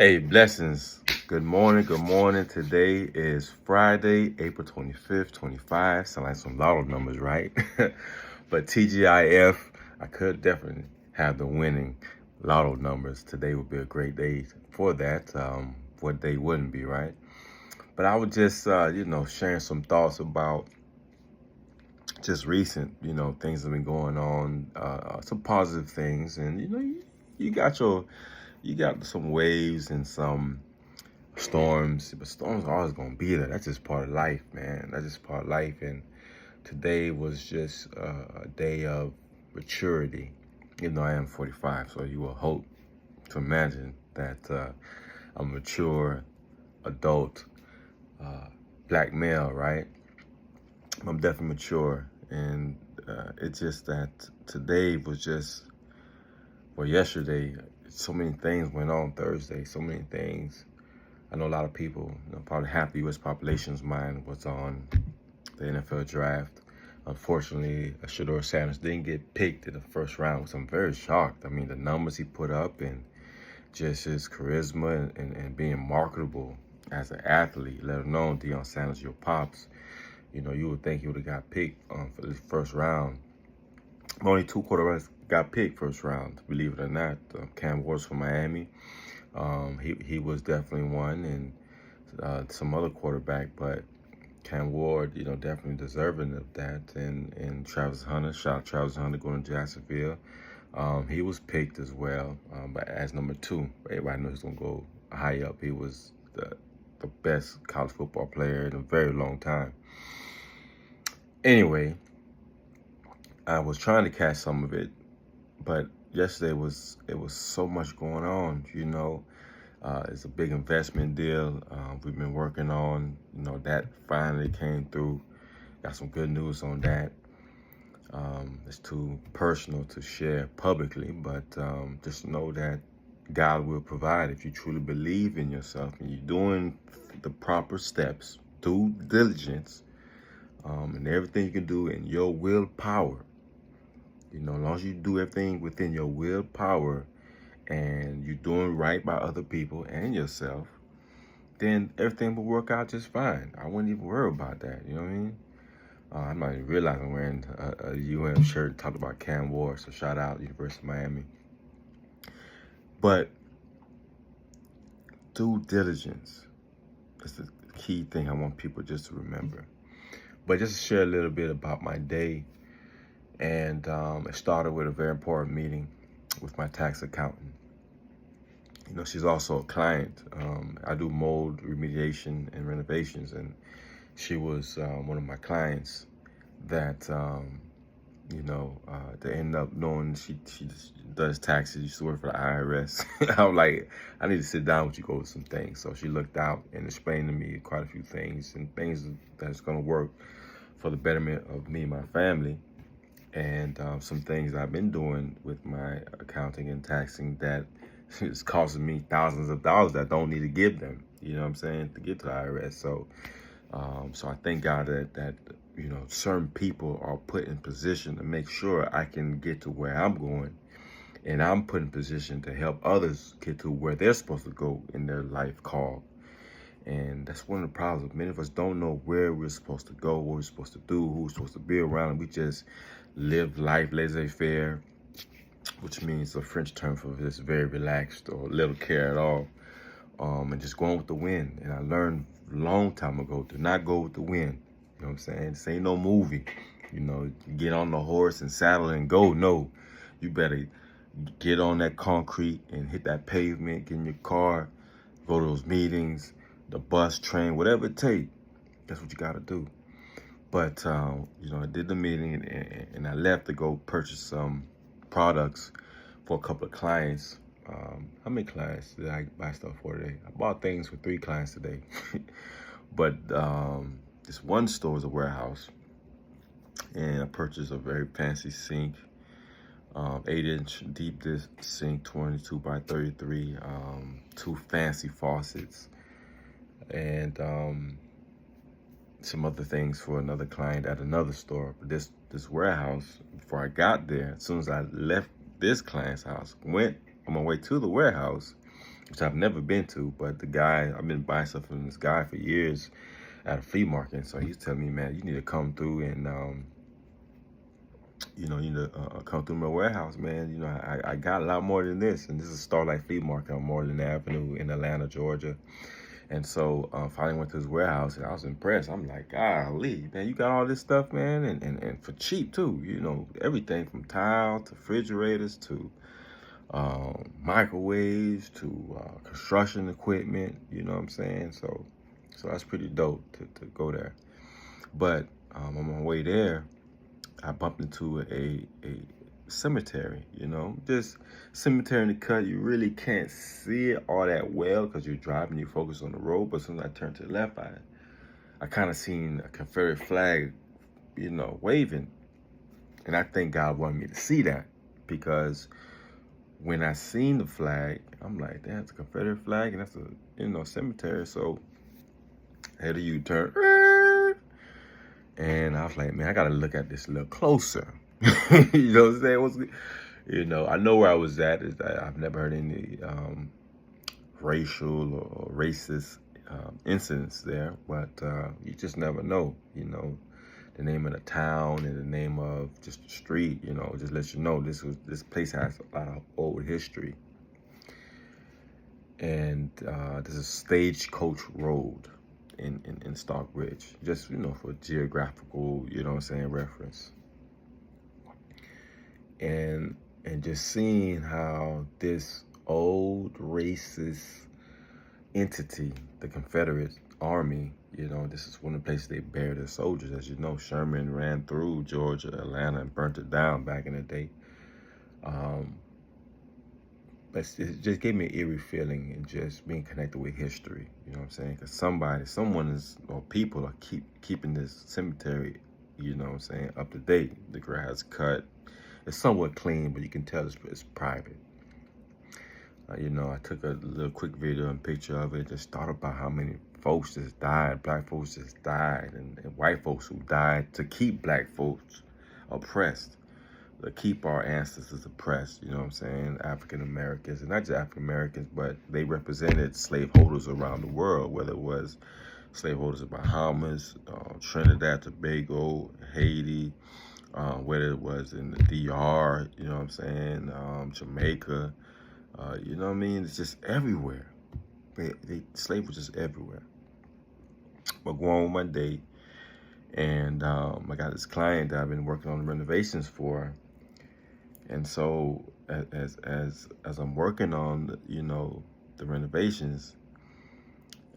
Hey, blessings. Good morning. Good morning. Today is Friday, April 25th, 25. Sound like some lotto numbers, right? But TGIF, I could definitely have the winning lotto numbers. Today would be a great day for that. What day wouldn't be, right? But I was just, sharing some thoughts about just recent, things that have been going on, some positive things. And, you got some waves and some storms, but storms are always gonna be there. That's just part of life, man. That's just part of life. And today was just a day of maturity. I am 45, so you will hope to imagine that I'm a mature adult black male, right? I'm definitely mature, and it's just that today was just, well, yesterday, so many things went on Thursday, so many things. I know a lot of people, probably half the U.S. population's mind was on the NFL draft. Unfortunately, Shador Sanders didn't get picked in the first round, which I'm very shocked. I mean, the numbers he put up and just his charisma and being marketable as an athlete, let alone Deion Sanders, your pops. You would think he would have got picked for the first round. Only two quarterbacks got picked first round, believe it or not. Cam Ward's from Miami. He was definitely one, and some other quarterback, but Cam Ward, definitely deserving of that. And Travis Hunter, shout out Travis Hunter going to Jacksonville. He was picked as well, but as number 2. Everybody knows he's gonna go high up. He was the best college football player in a very long time. Anyway, I was trying to catch some of it, but yesterday it was so much going on. It's a big investment deal we've been working on. That finally came through. Got some good news on that. It's too personal to share publicly, but just know that God will provide if you truly believe in yourself and you're doing the proper steps, due diligence, and everything you can do in your willpower. As long as you do everything within your willpower and you're doing right by other people and yourself, then everything will work out just fine. I wouldn't even worry about that. You know what I mean? I'm not even realizing I'm wearing a UM shirt talking about Cam Ward, so shout out University of Miami. But due diligence is the key thing I want people just to remember. But just to share a little bit about my day, and it started with a very important meeting with my tax accountant. She's also a client. I do mold remediation and renovations, and she was one of my clients that, they end up knowing she does taxes. Used to work for the IRS. I'm like, I need to sit down with you, go over some things. So she looked out and explained to me quite a few things and things that's going to work for the betterment of me and my family. And some things I've been doing with my accounting and taxing that is costing me thousands of dollars that I don't need to give them, you know what I'm saying, to get to the IRS. So I thank God that certain people are put in position to make sure I can get to where I'm going. And I'm put in position to help others get to where they're supposed to go in their life call. And that's one of the problems. Many of us don't know where we're supposed to go, what we're supposed to do, who we're supposed to be around. We just live life laissez-faire, which means a French term for this, very relaxed or little care at all, and just going with the wind. And I learned a long time ago to not go with the wind. You know what I'm saying? This ain't no movie. You get on the horse and saddle and go. No, you better get on that concrete and hit that pavement, get in your car, go to those meetings, the bus, train, whatever it takes. That's what you got to do. But, I did the meeting and I left to go purchase some products for a couple of clients. How many clients did I buy stuff for today? I bought things for 3 clients today. But this one store is a warehouse. And I purchased a very fancy sink, 8-inch deep dish sink, 22 by 33, 2 fancy faucets, and some other things for another client at another store. But this warehouse, before I got there, as soon as I left this client's house, went on my way to the warehouse, which I've never been to, but the guy, I've been buying stuff from this guy for years at a flea market. So he's telling me, man, you need to come through and, you need to come through my warehouse, man. I got a lot more than this. And this is Starlight Flea Market on Moreland Avenue in Atlanta, Georgia. And so finally went to his warehouse and I was impressed. I'm like, golly, man, you got all this stuff, man, and for cheap too. Everything from tile to refrigerators to microwaves to construction equipment, you know what I'm saying? So that's pretty dope to go there. But on my way there, I bumped into a cemetery, just cemetery in the cut. You really can't see it all that well because you're driving, you focus on the road. But as soon as I turned to the left, I kind of seen a Confederate flag, waving. And I think God wanted me to see that, because when I seen the flag, I'm like, that's a Confederate flag and that's a cemetery. So I had a U-turn. And I was like, man, I got to look at this a little closer. You know what I'm saying? I know where I was at. Is that I've never heard any racial or racist incidents there, but you just never know. The name of the town and the name of just the street. Just lets you know this place has a lot of old history. And this is Stagecoach Road in Stockbridge, just for geographical, reference. And just seeing how this old racist entity, the Confederate Army, this is one of the places they buried their soldiers. As you know, Sherman ran through Georgia, Atlanta, and burnt it down back in the day. But it just gave me an eerie feeling and just being connected with history, you know what I'm saying? Because people are keeping this cemetery, up to date. The grass cut. It's somewhat clean, but you can tell it's private. I took a little quick video and picture of it. Just thought about how many folks just died, black folks just died, and white folks who died to keep black folks oppressed, to keep our ancestors oppressed, you know what I'm saying? African Americans, and not just African Americans, but they represented slaveholders around the world, whether it was slaveholders in Bahamas, Trinidad, Tobago, Haiti, whether it was in the DR, you know what I'm saying, Jamaica, you know what I mean? It's just everywhere. Slavery was just everywhere. But going on with my day, and I got this client that I've been working on the renovations for. And so as I'm working on, the renovations,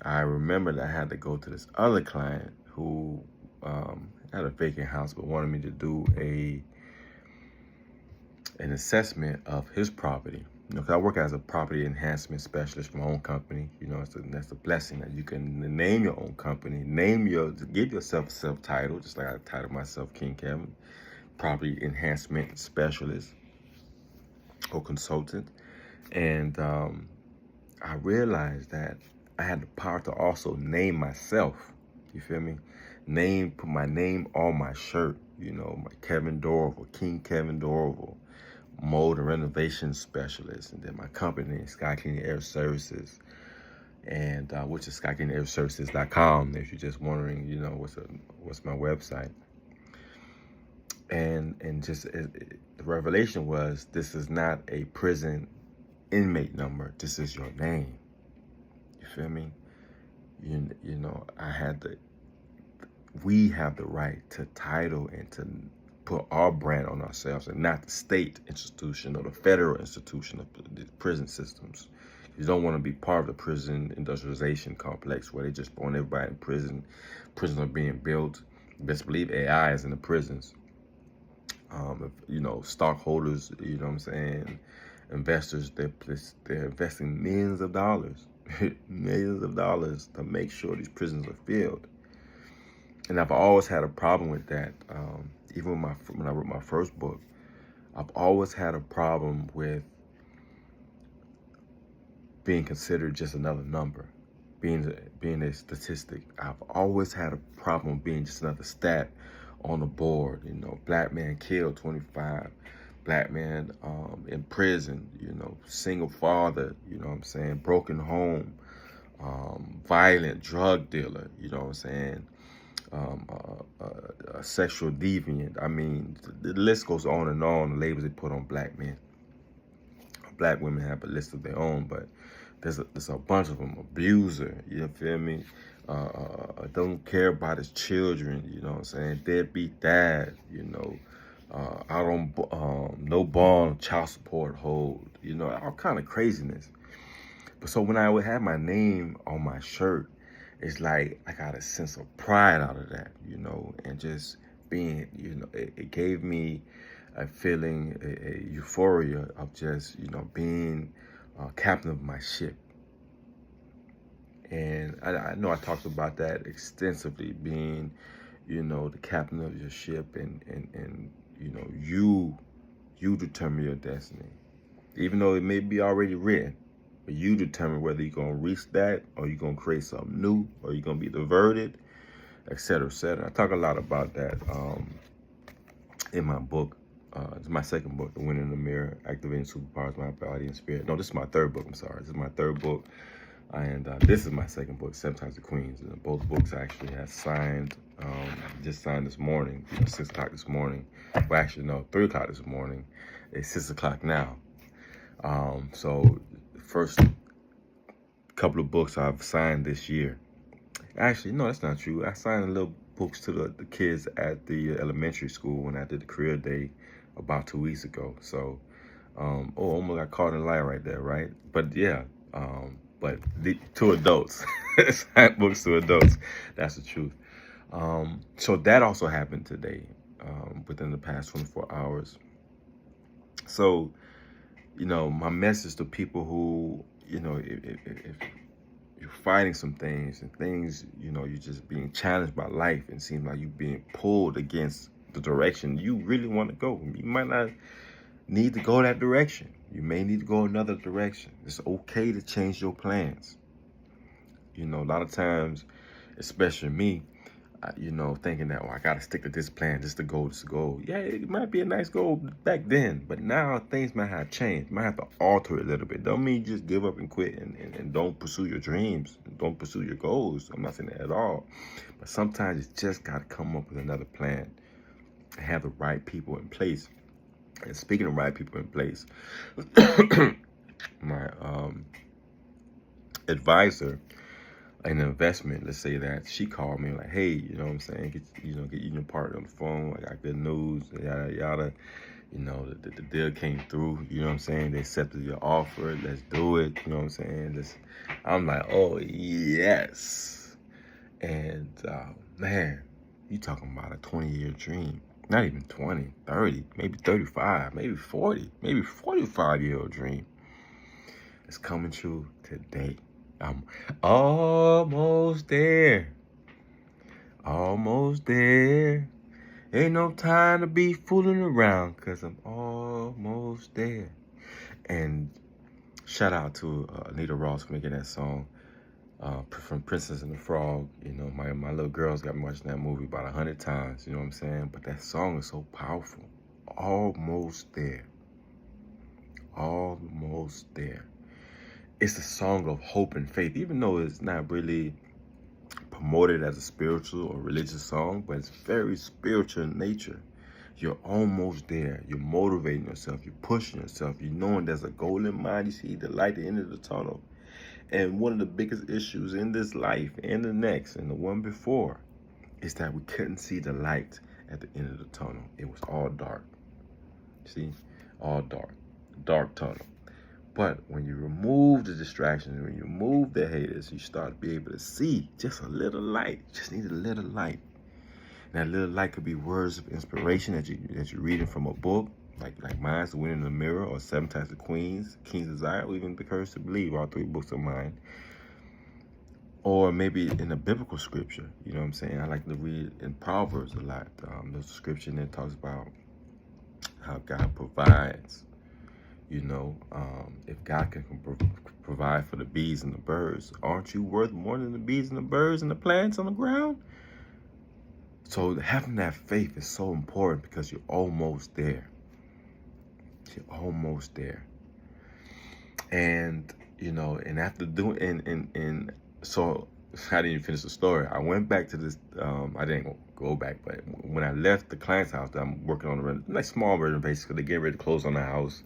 I remember that I had to go to this other client who had a vacant house but wanted me to do an assessment of his property. Because I work as a property enhancement specialist for my own company. That's a blessing that you can name your own company, give yourself a self-title, just like I titled myself King Kevin, property enhancement specialist or consultant. And I realized that I had the power to also name myself. You feel me? Put my name on my shirt. My Kevin Dorival, King Kevin Dorival, mold and renovation specialist. And then my company, Sky Clean Air Services, and which is skycleanairservices.com. If you're just wondering, what's my website. And just the revelation was, this is not a prison inmate number. This is your name. You feel me? We have the right to title and to put our brand on ourselves, and not the state institution or the federal institution of the prison systems. You don't want to be part of the prison industrialization complex where they just throwing everybody in prison. Prisons are being built. Best believe AI is in the prisons. Stockholders, you know what I'm saying, investors, they're investing millions of dollars to make sure these prisons are filled. And I've always had a problem with that. Even when I wrote my first book, I've always had a problem with being considered just another number, being a statistic. I've always had a problem being just another stat on the board. Black man killed 25, black men in prison, single father, broken home, violent drug dealer, a sexual deviant. I mean, the list goes on and on, the labels they put on black men. Black women have a list of their own, but there's a bunch of them. Abuser, you feel me? Don't care about his children, deadbeat dad, out on no bond, child support hold, all kind of craziness. But so when I would have my name on my shirt, it's like I got a sense of pride out of that, and just being, it gave me a feeling, a euphoria of just, being captain of my ship. And I know I talked about that extensively, being, the captain of your ship, and you determine your destiny. Even though it may be already written, but you determine whether you're going to reach that, or you're going to create something new, or you're going to be diverted, etc., etc. I talk a lot about that in my book. It's my second book, The Winner in the Mirror, Activating Superpowers, My Body and Spirit. No, this is my third book. I'm sorry. This is my third book. And this is my second book, Sometimes the Queens. And both books actually have signed, just signed this morning, 6 o'clock this morning. Well, actually, no, 3 o'clock this morning. It's 6 o'clock now. So the first couple of books I've signed this year. Actually, no, that's not true. I signed little books to the kids at the elementary school when I did the career day about 2 weeks ago. So, almost got caught in a lie right there, right? But yeah, but to adults, signed books to adults. That's the truth. So that also happened today, within the past 24 hours. So, my message to people who, if you're fighting some things and things, you're just being challenged by life and seems like you're being pulled against the direction you really want to go. You might not need to go that direction. You may need to go another direction. It's okay to change your plans. A lot of times, especially me, thinking that, I got to stick to this plan, this is the goal, this is the goal. Yeah, it might be a nice goal back then, but now things might have changed. Might have to alter it a little bit. Don't mean you just give up and quit and don't pursue your dreams, and don't pursue your goals. I'm not saying that at all. But sometimes you just got to come up with another plan and have the right people in place. And speaking of right people in place, my advisor, an investment, let's say that, she called me like, hey, get you and your partner on the phone. I got good news, yada yada. The deal came through. They accepted your offer. Let's do it. I'm like, oh yes. And man, you talking about a 20-year dream? Not even 20, 30, maybe 35, maybe 40, maybe 45-year-old dream. It's coming true today. I'm almost there. Almost there. Ain't no time to be fooling around, because I'm almost there. And shout out to Anita Ross for making that song from Princess and the Frog. My little girls got me watching that movie about 100 times, But that song is so powerful. Almost there. Almost there. It's a song of hope and faith, even though it's not really promoted as a spiritual or religious song, but it's very spiritual in nature. You're almost there. You're motivating yourself. You're pushing yourself. You're knowing there's a goal in mind. You see the light at the end of the tunnel. And one of the biggest issues in this life and the next and the one before is that we couldn't see the light at the end of the tunnel. It was all dark. See? All dark. Dark tunnel. But when you remove the distractions, when you remove the haters, you start to be able to see just a little light. You just need a little light. And that little light could be words of inspiration that you're reading from a book, like mine's The Winner in the Mirror, or Sometimes the Queens, King's Desire, or even The Courage to Believe, all 3 books of mine. Or maybe in a biblical scripture, I like to read in Proverbs a lot. There's a scripture that talks about how God provides. If God can provide for the bees and the birds, aren't you worth more than the bees and the birds and the plants on the ground? So having that faith is so important because you're almost there. You're almost there. And, you know, and after doing, and so I didn't even finish the story. I went back to this, I didn't go back, but when I left the client's house that I'm working on, like small renovation, because they get ready to close on the house.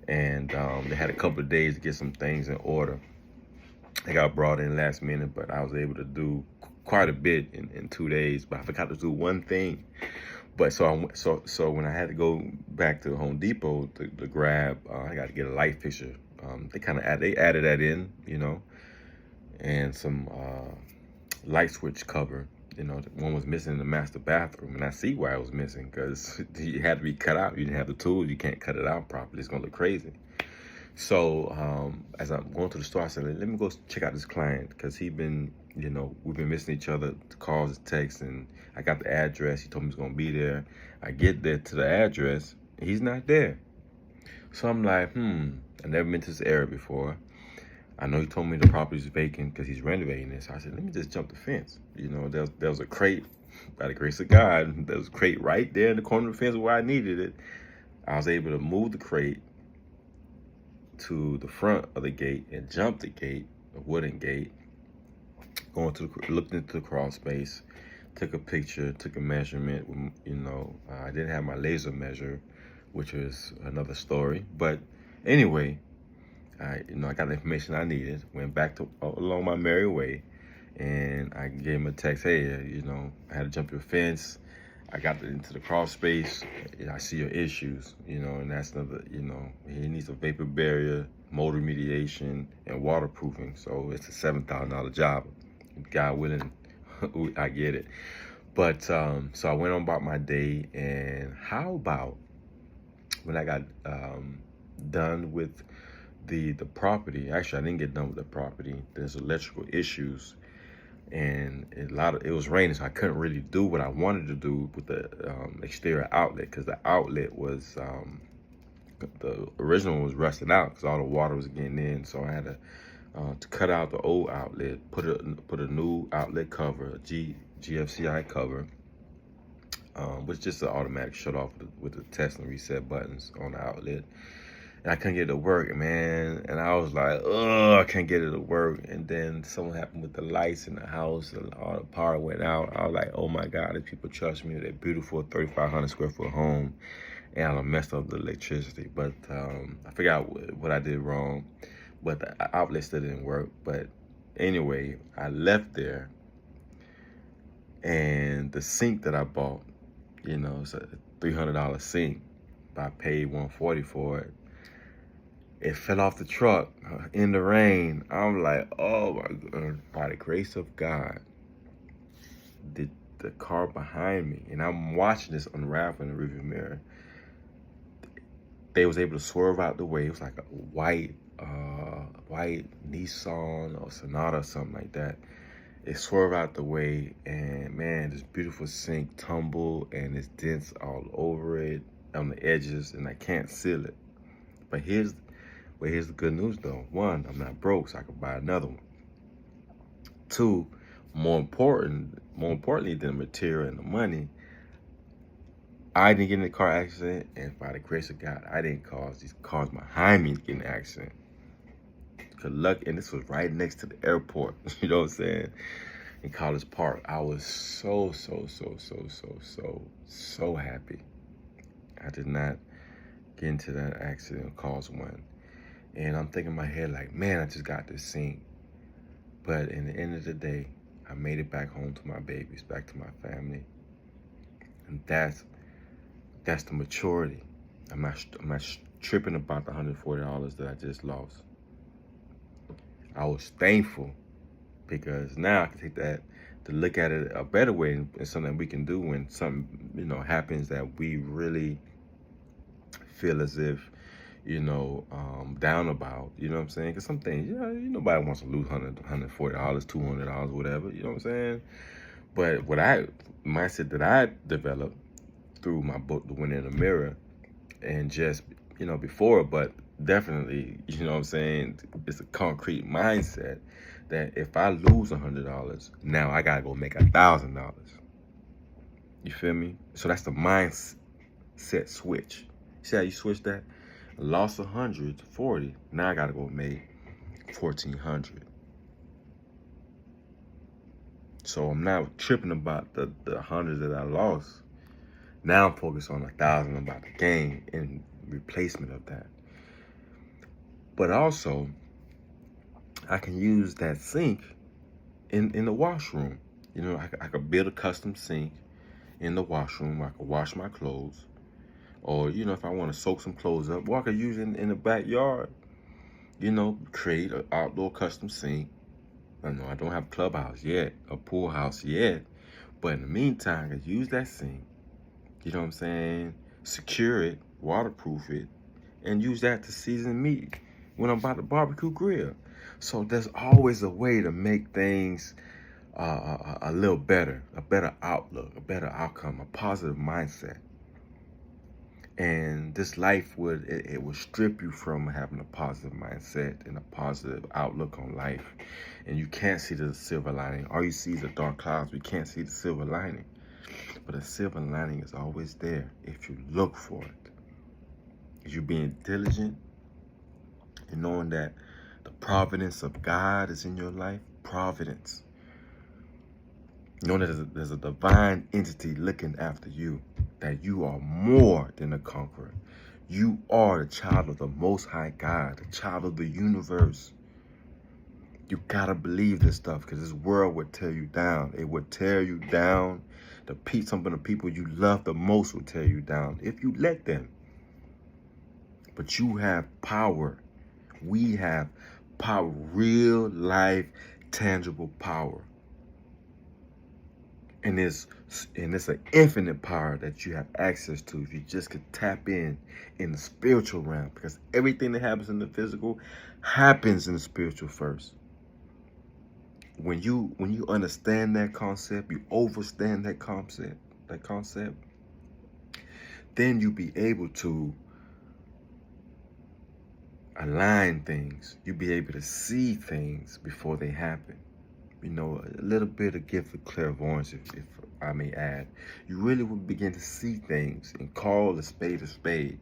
And they had a couple of days to get some things in order. I got brought in last minute, but I was able to do quite a bit in 2 days. But I forgot to do one thing. But so when I had to go back to Home Depot to grab, I got to get a light fixture. They added that in, you know, and some light switch cover. You know, one was missing in the master bathroom, and I see why it was missing, because it had to be cut out. You didn't have the tools. You can't cut it out properly. It's gonna look crazy. So as I'm going to the store, I said, let me go check out this client, because we've been missing each other, calls and texts, and I got the address. He told me he was gonna be there. I get there to the address, and he's not there. So I'm like, I've never been to this area before. I know he told me the property's vacant because he's renovating it. So I said, let me just jump the fence. You know, there was a crate, by the grace of God, there was a crate right there in the corner of the fence where I needed it. I was able to move the crate to the front of the gate and jump the gate, a wooden gate, looked into the crawl space, took a picture, took a measurement. You know, I didn't have my laser measure, which was another story. But anyway, I got the information I needed, went back to along my merry way, and I gave him a text, hey, I had to jump your fence. I got into the crawl space. I see your issues, and that's another, he needs a vapor barrier, mold remediation, and waterproofing. So it's a $7,000 job. God willing, I get it. But so I went on about my day, and how about when I got done with the property? Actually, I didn't get done with the property. There's electrical issues, and it was raining, so I couldn't really do what I wanted to do with the exterior outlet, because the outlet was the original was rusting out because all the water was getting in. So I had to cut out the old outlet, put a new outlet cover, a GFCI cover, which is just an automatic shut off with the test and reset buttons on the outlet. And I couldn't get it to work, man. And I was like, I can't get it to work. And then something happened with the lights in the house, and all the power went out. I was like, oh my God, if people trust me with that beautiful 3,500 square foot home, and I messed up the electricity. But I forgot what I did wrong, but the outlet still didn't work. But anyway, I left there, and the sink that I bought, it's a $300 sink, but I paid $140 for it. It fell off the truck in the rain. I'm like, oh my God. By the grace of God, the car behind me, and I'm watching this unravel in the rearview mirror, they was able to swerve out the way. It was like a white Nissan or Sonata or something like that. It swerved out the way, and man, this beautiful sink tumbled, and there's dents all over it on the edges, and I can't seal it. But here's the good news though. One, I'm not broke, so I can buy another one. Two, more importantly than the material and the money, I didn't get in a car accident, and by the grace of God, I didn't cause these cars behind me to get in an accident. Good luck, and this was right next to the airport, you know what I'm saying, in College Park. I was so happy I did not get into that accident or cause one. And I'm thinking in my head like, man, I just got this sink. But in the end of the day, I made it back home to my babies, back to my family. And that's the maturity. I'm not tripping about the $140 that I just lost. I was thankful, because now I can take that to look at it a better way, and something we can do when something, happens that we really feel as if, down about, you know what I'm saying? Because some things, nobody wants to lose $140, $200, whatever, you know what I'm saying? But mindset that I developed through my book, The Winner in the Mirror, and just, before, but definitely, you know what I'm saying, it's a concrete mindset that if I lose $100, now I gotta go make $1,000. You feel me? So that's the mindset switch. See how you switch that? Lost 140. Now I gotta go make 1,400. So I'm not tripping about the hundreds that I lost. Now I'm focused on 1,000 I'm about to gain in replacement of that. But also, I can use that sink in the washroom. You know, I could build a custom sink in the washroom. I could wash my clothes. Or, you know, if I want to soak some clothes up, or I could use it in the backyard. You know, create an outdoor custom sink. I know I don't have a clubhouse yet, a pool house yet. But in the meantime, I could use that sink. You know what I'm saying? Secure it, waterproof it, and use that to season meat when I'm about to barbecue grill. So there's always a way to make things a little better, a better outlook, a better outcome, a positive mindset. And this life it would strip you from having a positive mindset and a positive outlook on life. And you can't see the silver lining. All you see is the dark clouds. We can't see the silver lining. But a silver lining is always there if you look for it. Is you being diligent and knowing that the providence of God is in your life. Providence. Knowing that there's a divine entity looking after you. That you are more than a conqueror. You are the child of the Most High God. The child of the universe. You gotta believe this stuff because this world would tear you down. It would tear you down. Some of the people you love the most will tear you down if you let them. But you have power. We have power. Real life, tangible power. And it's an infinite power that you have access to if you just could tap in the spiritual realm. Because everything that happens in the physical happens in the spiritual first. When you understand that concept, you understand that concept, then you be able to align things. You be able to see things before they happen. You know, a little bit of gift of clairvoyance, if I may add. You really will begin to see things and call a spade a spade.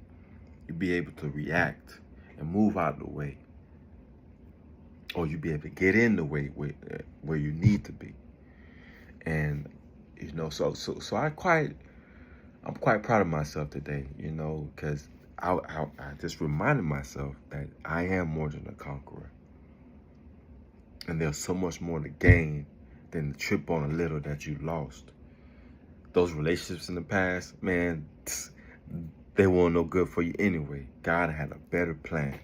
You'll be able to react and move out of the way. Or you'll be able to get in the way where you need to be. And, you know, so I'm quite proud of myself today, you know, because I just reminded myself that I am more than a conqueror. And there's so much more to gain than the trip on a little that you lost. Those relationships in the past, man, they weren't no good for you anyway. God had a better plan.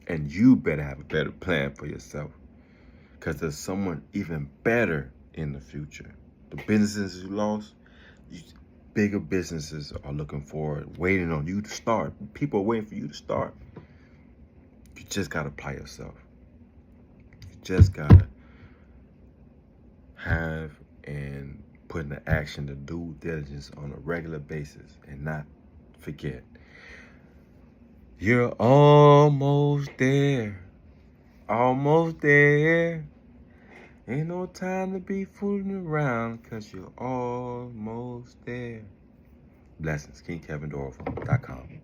And you better have a better plan for yourself. Because there's someone even better in the future. The businesses you lost, bigger businesses are looking forward, waiting on you to start. People are waiting for you to start. You just got to apply yourself. You just got to have and put into action the due diligence on a regular basis and not forget. You're almost there. Almost there. Ain't no time to be fooling around because you're almost there. Blessings. KingKevinDorival.com.